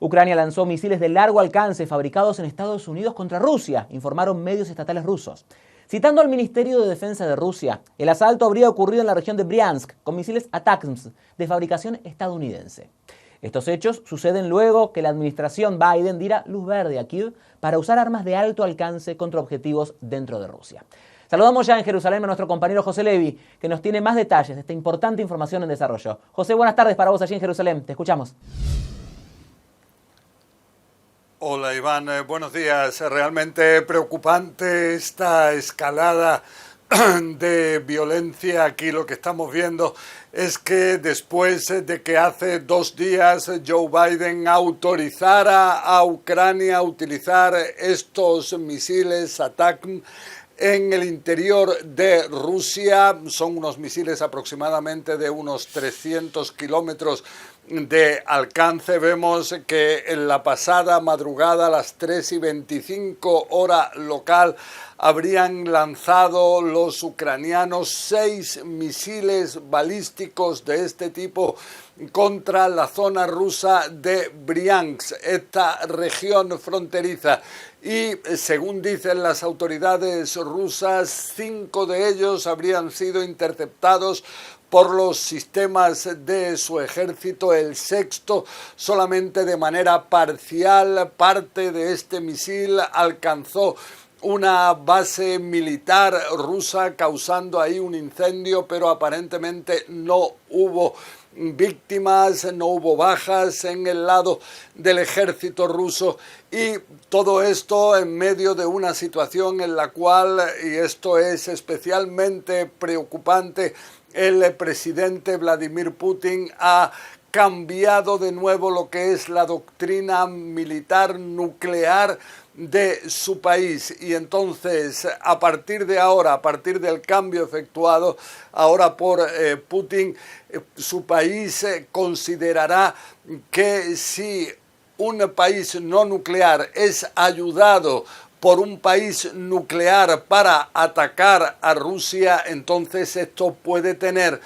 Ucrania lanzó misiles de largo alcance fabricados en Estados Unidos contra Rusia, informaron medios estatales rusos. Citando al Ministerio de Defensa de Rusia, el asalto habría ocurrido en la región de Briansk con misiles ATACMS de fabricación estadounidense. Estos hechos suceden luego que la administración Biden diera luz verde a Kiev para usar armas de alto alcance contra objetivos dentro de Rusia. Saludamos ya en Jerusalén a nuestro compañero José Levi, que nos tiene más detalles de esta importante información en desarrollo. José, buenas tardes para vos allí en Jerusalén. Te escuchamos. Hola Iván, buenos días. Realmente preocupante esta escalada de violencia. Aquí lo que estamos viendo es que después de que hace 2 días Joe Biden autorizara a Ucrania a utilizar estos misiles ATACMS en el interior de Rusia, son unos misiles aproximadamente de unos 300 kilómetros de alcance. Vemos que en la pasada madrugada a las 3:25 hora local habrían lanzado los ucranianos 6 misiles balísticos de este tipo contra la zona rusa de Briansk, esta región fronteriza. Y según dicen las autoridades rusas, 5 de ellos habrían sido interceptados por los sistemas de su ejército, el 6º solamente de manera parcial. Parte de este misil alcanzó una base militar rusa causando ahí un incendio, pero aparentemente no hubo víctimas, no hubo bajas en el lado del ejército ruso, y todo esto en medio de una situación en la cual, y esto es especialmente preocupante, el presidente Vladimir Putin ha cambiado de nuevo lo que es la doctrina militar nuclear de su país, y entonces a partir de ahora, a partir del cambio efectuado ahora por Putin, su país considerará que si un país no nuclear es ayudado por un país nuclear para atacar a Rusia, entonces esto puede tener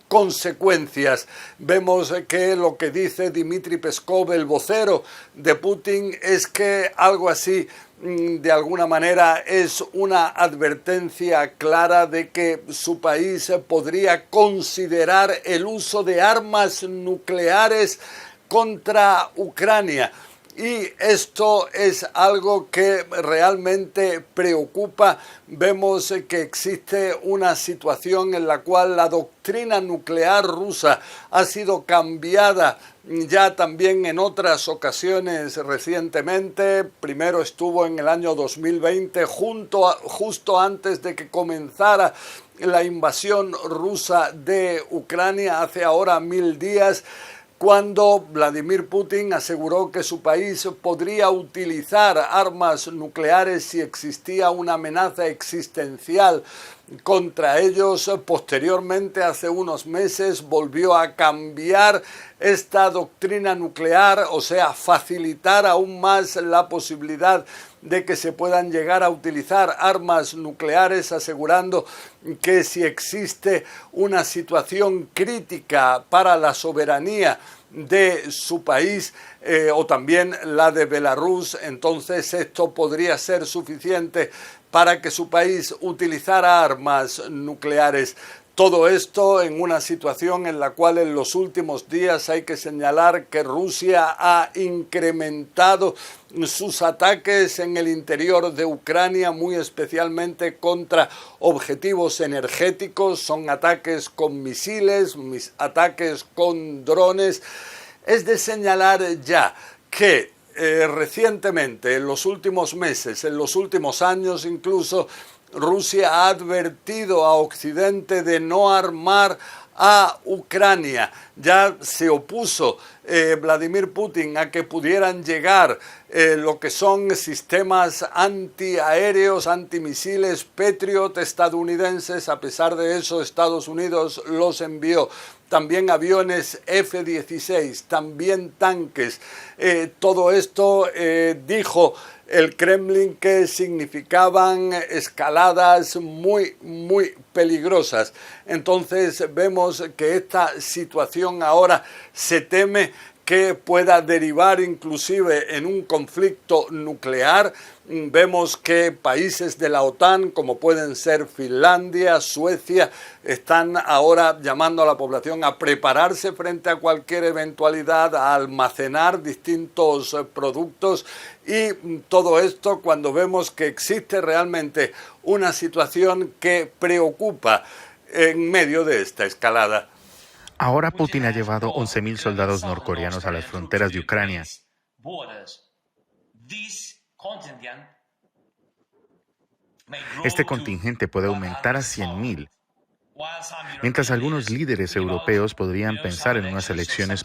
consecuencias. Vemos que lo que dice Dmitry Peskov, el vocero de Putin, es que algo así, de alguna manera, es una advertencia clara de que su país podría considerar el uso de armas nucleares contra Ucrania. Y esto es algo que realmente preocupa. Vemos que existe una situación en la cual la doctrina nuclear rusa ha sido cambiada ya también en otras ocasiones recientemente. Primero estuvo en el año 2020, justo antes de que comenzara la invasión rusa de Ucrania, hace ahora 1000 días. Cuando Vladimir Putin aseguró que su país podría utilizar armas nucleares si existía una amenaza existencial contra ellos. Posteriormente, hace unos meses, volvió a cambiar esta doctrina nuclear, o sea, facilitar aún más la posibilidad de que se puedan llegar a utilizar armas nucleares, asegurando que si existe una situación crítica para la soberanía de su país o también la de Belarus, entonces esto podría ser suficiente para que su país utilizara armas nucleares. Todo esto en una situación en la cual en los últimos días hay que señalar que Rusia ha incrementado sus ataques en el interior de Ucrania, muy especialmente contra objetivos energéticos. Son ataques con misiles, ataques con drones. Es de señalar ya que recientemente, en los últimos meses, en los últimos años incluso, Rusia ha advertido a Occidente de no armar a Ucrania. Ya se opuso Vladimir Putin a que pudieran llegar lo que son sistemas antiaéreos, antimisiles Patriot estadounidenses. A pesar de eso, Estados Unidos los envió. También aviones F-16, también tanques. Todo esto dijo el Kremlin que significaban escaladas muy peligrosas. Entonces vemos que esta situación ahora se teme que pueda derivar inclusive en un conflicto nuclear. Vemos que países de la OTAN, como pueden ser Finlandia, Suecia, están ahora llamando a la población a prepararse frente a cualquier eventualidad, a almacenar distintos productos, y todo esto cuando vemos que existe realmente una situación que preocupa en medio de esta escalada. Ahora Putin ha llevado 11.000 soldados norcoreanos a las fronteras de Ucrania. Este contingente puede aumentar a 100.000, mientras algunos líderes europeos podrían pensar en unas elecciones.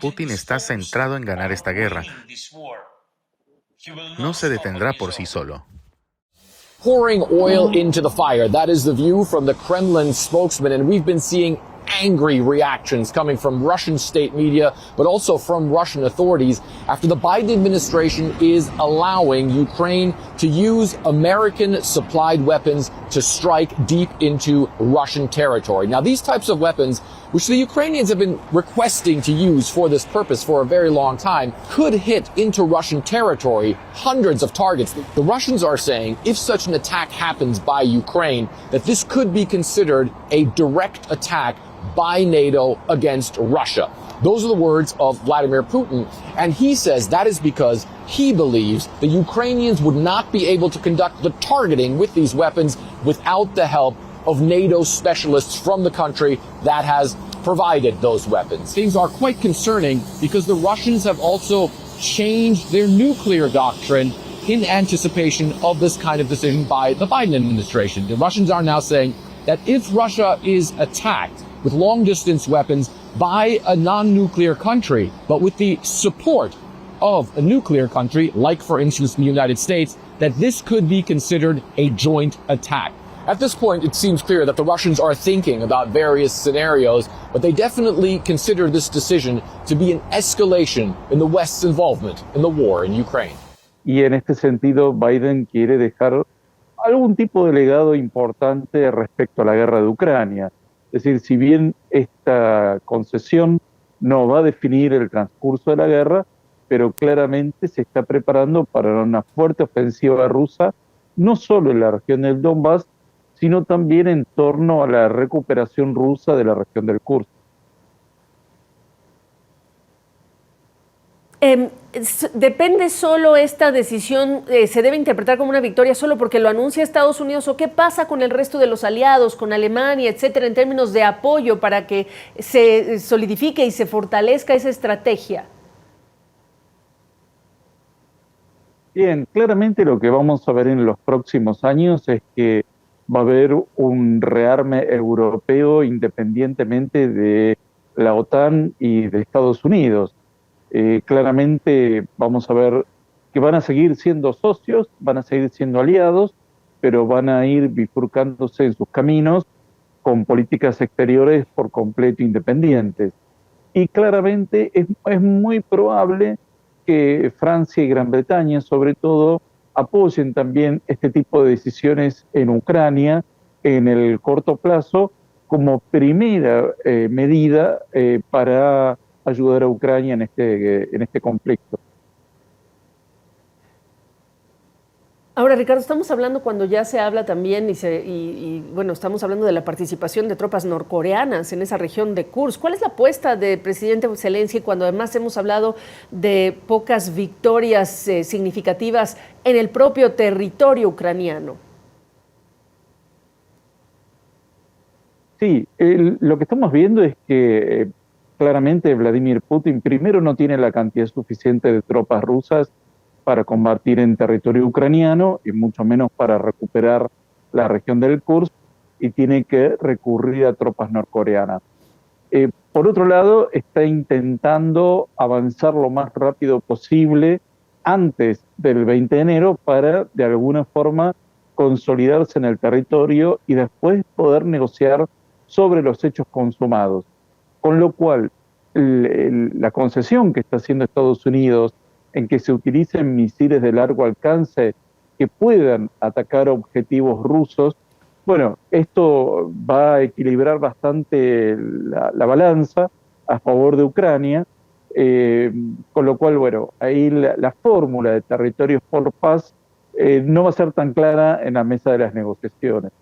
Putin está centrado en ganar esta guerra. No se detendrá por sí solo. Pouring oil into the fire. That is the view from the Kremlin spokesman, and we've been seeing angry reactions coming from Russian state media, but also from Russian authorities after the Biden administration is allowing Ukraine to use American-supplied weapons to strike deep into Russian territory. Now, these types of weapons, which the Ukrainians have been requesting to use for this purpose for a very long time, could hit into Russian territory hundreds of targets. The Russians are saying if such an attack happens by Ukraine, that this could be considered a direct attack by NATO against Russia. Those are the words of Vladimir Putin, and he says that is because he believes the Ukrainians would not be able to conduct the targeting with these weapons without the help of NATO specialists from the country that has provided those weapons. Things are quite concerning because the Russians have also changed their nuclear doctrine in anticipation of this kind of decision by the Biden administration. The Russians are now saying that if Russia is attacked with long-distance weapons by a non-nuclear country, but with the support of a nuclear country, like, for instance, the United States, that this could be considered a joint attack. At this point, it seems clear that the Russians are thinking about various scenarios, but they definitely consider this decision to be an escalation in the West's involvement in the war in Ukraine. Y en este sentido, Biden quiere dejar algún tipo de legado importante respecto a la guerra de Ucrania. Es decir, si bien esta concesión no va a definir el transcurso de la guerra, pero claramente se está preparando para una fuerte ofensiva rusa, no solo en la región del Donbass, sino también en torno a la recuperación rusa de la región del Kursk. ¿Depende solo esta decisión, se debe interpretar como una victoria solo porque lo anuncia Estados Unidos, o qué pasa con el resto de los aliados, con Alemania, etcétera, en términos de apoyo para que se solidifique y se fortalezca esa estrategia? Bien, claramente lo que vamos a ver en los próximos años es que va a haber un rearme europeo independientemente de la OTAN y de Estados Unidos. Claramente vamos a ver que van a seguir siendo socios, van a seguir siendo aliados, pero van a ir bifurcándose en sus caminos con políticas exteriores por completo independientes. Y claramente es muy probable que Francia y Gran Bretaña, sobre todo, apoyen también este tipo de decisiones en Ucrania en el corto plazo como primera medida para ayudar a Ucrania en este conflicto. Ahora, Ricardo, estamos hablando cuando ya se habla también bueno, estamos hablando de la participación de tropas norcoreanas en esa región de Kursk. ¿Cuál es la apuesta del presidente Zelensky cuando además hemos hablado de pocas victorias significativas en el propio territorio ucraniano? Sí, lo que estamos viendo es que claramente Vladimir Putin primero no tiene la cantidad suficiente de tropas rusas para combatir en territorio ucraniano y mucho menos para recuperar la región del Kursk, y tiene que recurrir a tropas norcoreanas. Por otro lado, está intentando avanzar lo más rápido posible antes del 20 de enero para, de alguna forma, consolidarse en el territorio y después poder negociar sobre los hechos consumados. Con lo cual, la concesión que está haciendo Estados Unidos en que se utilicen misiles de largo alcance que puedan atacar objetivos rusos, bueno, esto va a equilibrar bastante la balanza, a favor de Ucrania, con lo cual, bueno, ahí la fórmula de territorios por paz no va a ser tan clara en la mesa de las negociaciones.